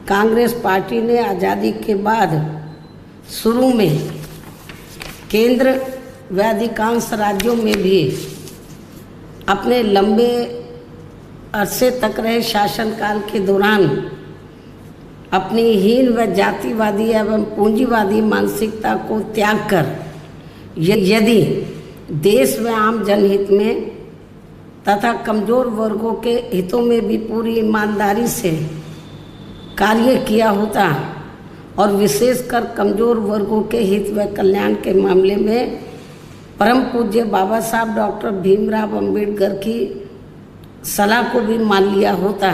Congress party ने आज़ादी के बाद शुरू में केंद्र व अधिकांश राज्यों में भी अपने लंबे अरसे तक रहे शासनकाल के दौरान अपनी हीन व जातिवादी एवं पूंजीवादी मानसिकता को त्याग कर यदि देश व आम जनहित में तथा कमज़ोर वर्गों के हितों में भी पूरी ईमानदारी से कार्य किया होता और विशेषकर कमज़ोर वर्गों के हित व कल्याण के मामले में परम पूज्य बाबा साहब डॉक्टर भीमराव अंबेडकर की सलाह को भी मान लिया होता,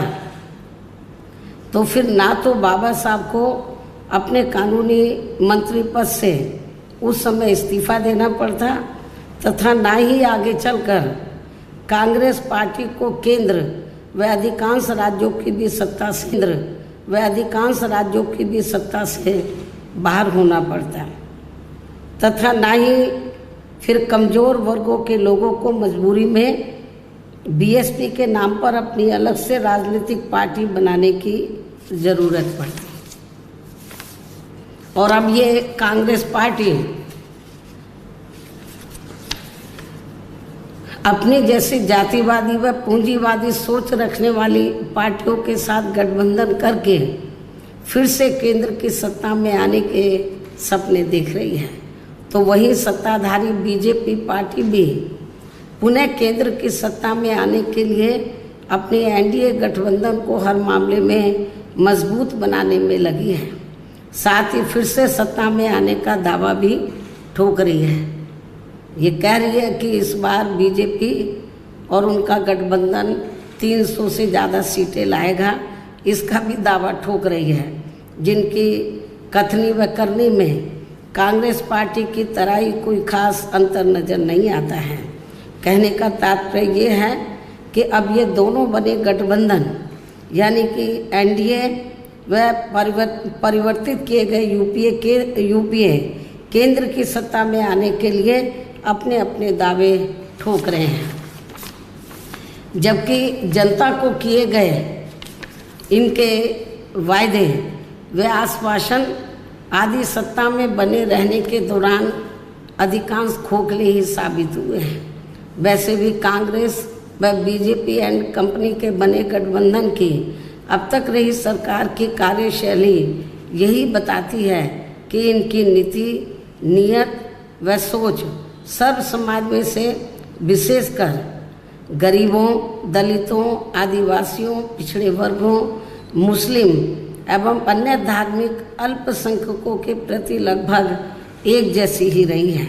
तो फिर ना तो बाबा साहब को अपने कानूनी मंत्री पद से उस समय इस्तीफा देना पड़ता तथा ना ही आगे चलकर कांग्रेस पार्टी को केंद्र व अधिकांश राज्यों की भी सत्ता से बाहर होना पड़ता तथा ना ही फिर कमज़ोर वर्गों के लोगों को मजबूरी में बीएसपी के नाम पर अपनी अलग से राजनीतिक पार्टी बनाने की ज़रूरत पड़ती। और अब ये कांग्रेस पार्टी अपने जैसे जातिवादी व पूंजीवादी सोच रखने वाली पार्टियों के साथ गठबंधन करके फिर से केंद्र की सत्ता में आने के सपने देख रही है, तो वही सत्ताधारी बीजेपी पार्टी भी पुनः केंद्र की सत्ता में आने के लिए अपने एनडीए गठबंधन को हर मामले में मजबूत बनाने में लगी है। साथ ही फिर से सत्ता में आने का दावा भी ठोक रही है। ये कह रही है कि इस बार बीजेपी और उनका गठबंधन 300 से ज़्यादा सीटें लाएगा, इसका भी दावा ठोक रही है। जिनकी कथनी व करनी में कांग्रेस पार्टी की तरह ही कोई खास अंतर नज़र नहीं आता है। कहने का तात्पर्य ये है कि अब ये दोनों बने गठबंधन यानी कि एनडीए व परिवर्तित किए गए यूपीए केंद्र की सत्ता में आने के लिए अपने अपने दावे ठोक रहे हैं, जबकि जनता को किए गए इनके वायदे व आश्वासन आदि सत्ता में बने रहने के दौरान अधिकांश खोखले ही साबित हुए हैं। वैसे भी कांग्रेस व बीजेपी एंड कंपनी के बने गठबंधन की अब तक रही सरकार की कार्यशैली यही बताती है कि इनकी नीति, नीयत व सोच सर्व समाज में से विशेषकर गरीबों, दलितों, आदिवासियों, पिछड़े वर्गों, मुस्लिम एवं अन्य धार्मिक अल्पसंख्यकों के प्रति लगभग एक जैसी ही रही है,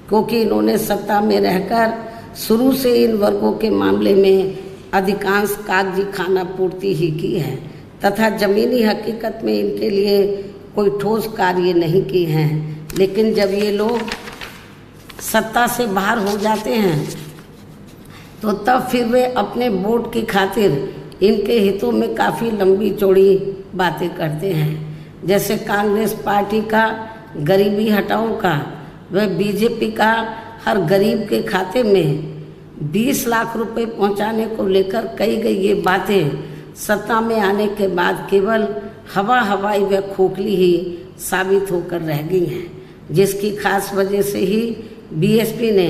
क्योंकि इन्होंने सत्ता में रहकर शुरू से इन वर्गों के मामले में अधिकांश कागजी खाना पूर्ति ही की है तथा ज़मीनी हकीकत में इनके लिए कोई ठोस कार्य नहीं किए हैं। लेकिन जब ये लोग सत्ता से बाहर हो जाते हैं तो तब फिर वे अपने वोट की खातिर इनके हितों में काफ़ी लंबी चौड़ी बातें करते हैं। जैसे कांग्रेस पार्टी का गरीबी हटाओ का व बीजेपी का हर गरीब के खाते में 20 लाख रुपए पहुंचाने को लेकर कही गई ये बातें सत्ता में आने के बाद केवल हवाई व खोखली ही साबित होकर रह गई हैं, जिसकी खास वजह से ही बीएसपी ने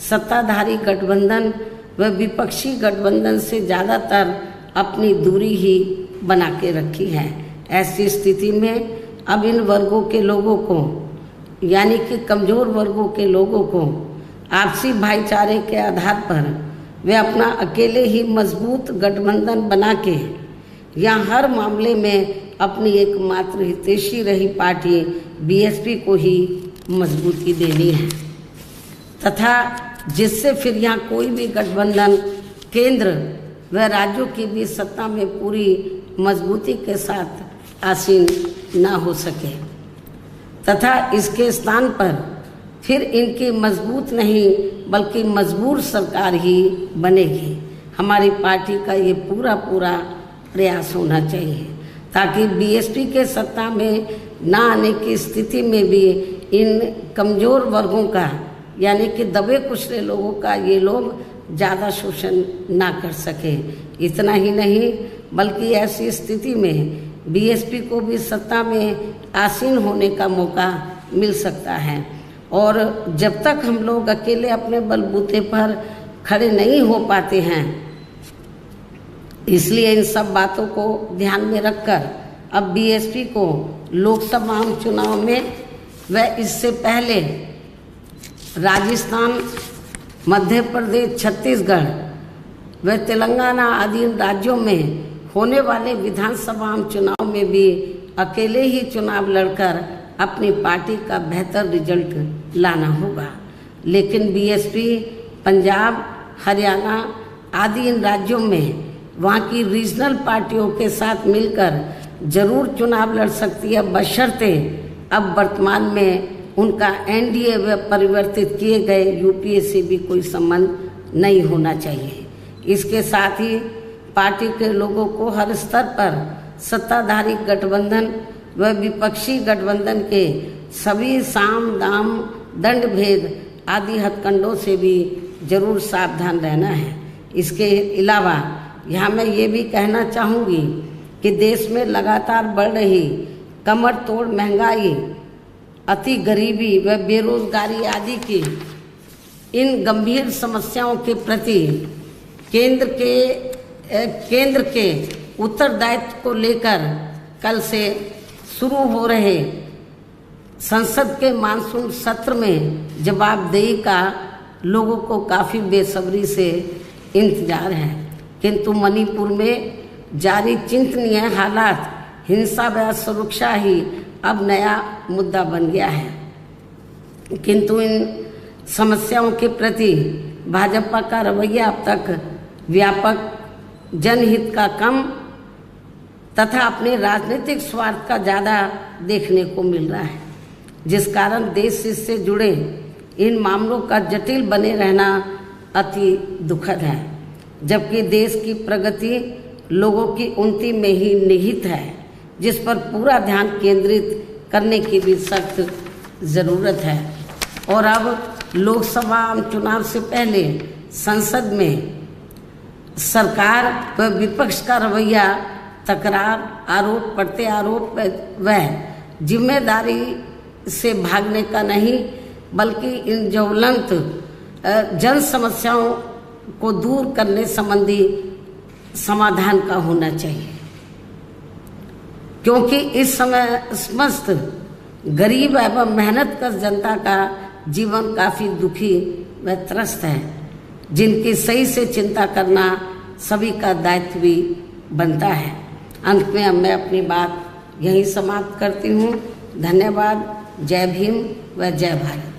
सत्ताधारी गठबंधन व विपक्षी गठबंधन से ज़्यादातर अपनी दूरी ही बना के रखी है। ऐसी स्थिति में अब इन वर्गों के लोगों को यानी कि कमज़ोर वर्गों के लोगों को आपसी भाईचारे के आधार पर वे अपना अकेले ही मजबूत गठबंधन बना के या हर मामले में अपनी एकमात्र हितैषी रही पार्टी बीएसपी को ही मजबूती देनी है तथा जिससे फिर यहाँ कोई भी गठबंधन केंद्र व राज्यों की भी सत्ता में पूरी मजबूती के साथ आसीन ना हो सके तथा इसके स्थान पर फिर इनकी मजबूत नहीं बल्कि मजबूर सरकार ही बनेगी। हमारी पार्टी का ये पूरा प्रयास होना चाहिए ताकि बीएसपी के सत्ता में ना आने की स्थिति में भी इन कमज़ोर वर्गों का यानी कि दबे कुचले लोगों का ये लोग ज़्यादा शोषण ना कर सके। इतना ही नहीं बल्कि ऐसी स्थिति में बीएसपी को भी सत्ता में आसीन होने का मौका मिल सकता है। और जब तक हम लोग अकेले अपने बलबूते पर खड़े नहीं हो पाते हैं, इसलिए इन सब बातों को ध्यान में रखकर अब बीएसपी को लोकसभा चुनाव में व इससे पहले राजस्थान, मध्य प्रदेश, छत्तीसगढ़ व तेलंगाना आदि राज्यों में होने वाले विधानसभा चुनाव में भी अकेले ही चुनाव लड़कर अपनी पार्टी का बेहतर रिजल्ट लाना होगा। लेकिन बीएसपी पंजाब, हरियाणा आदि इन राज्यों में वहाँ की रीजनल पार्टियों के साथ मिलकर जरूर चुनाव लड़ सकती है, बशर्ते अब वर्तमान में उनका एनडीए व परिवर्तित किए गए यूपीए से भी कोई संबंध नहीं होना चाहिए। इसके साथ ही पार्टी के लोगों को हर स्तर पर सत्ताधारी गठबंधन व विपक्षी गठबंधन के सभी साम दाम दंड भेद आदि हथकंडों से भी जरूर सावधान रहना है। इसके अलावा यहाँ मैं ये भी कहना चाहूँगी कि देश में लगातार बढ़ रही कमर तोड़ महंगाई, अति गरीबी व बेरोजगारी आदि की इन गंभीर समस्याओं के प्रति केंद्र के उत्तरदायित्व को लेकर कल से शुरू हो रहे संसद के मानसून सत्र में जवाबदेही का लोगों को काफ़ी बेसब्री से इंतजार है। किंतु मणिपुर में जारी चिंतनीय हालात, हिंसा व सुरक्षा ही अब नया मुद्दा बन गया है। किंतु इन समस्याओं के प्रति भाजपा का रवैया अब तक व्यापक जनहित का कम तथा अपने राजनीतिक स्वार्थ का ज़्यादा देखने को मिल रहा है, जिस कारण देश से जुड़े इन मामलों का जटिल बने रहना अति दुखद है। जबकि देश की प्रगति लोगों की उन्नति में ही निहित है, जिस पर पूरा ध्यान केंद्रित करने की भी सख्त ज़रूरत है। और अब लोकसभा चुनाव से पहले संसद में सरकार व विपक्ष का रवैया तकरार, आरोप प्रत्यारोप व जिम्मेदारी से भागने का नहीं, बल्कि इन ज्वलंत जन समस्याओं को दूर करने संबंधी समाधान का होना चाहिए। क्योंकि इस समय समस्त गरीब एवं मेहनतकश जनता का जीवन काफ़ी दुखी व त्रस्त है, जिनकी सही से चिंता करना सभी का दायित्व भी बनता है। अंत में अब मैं अपनी बात यहीं समाप्त करती हूँ। धन्यवाद। जय भीम व जय भारत।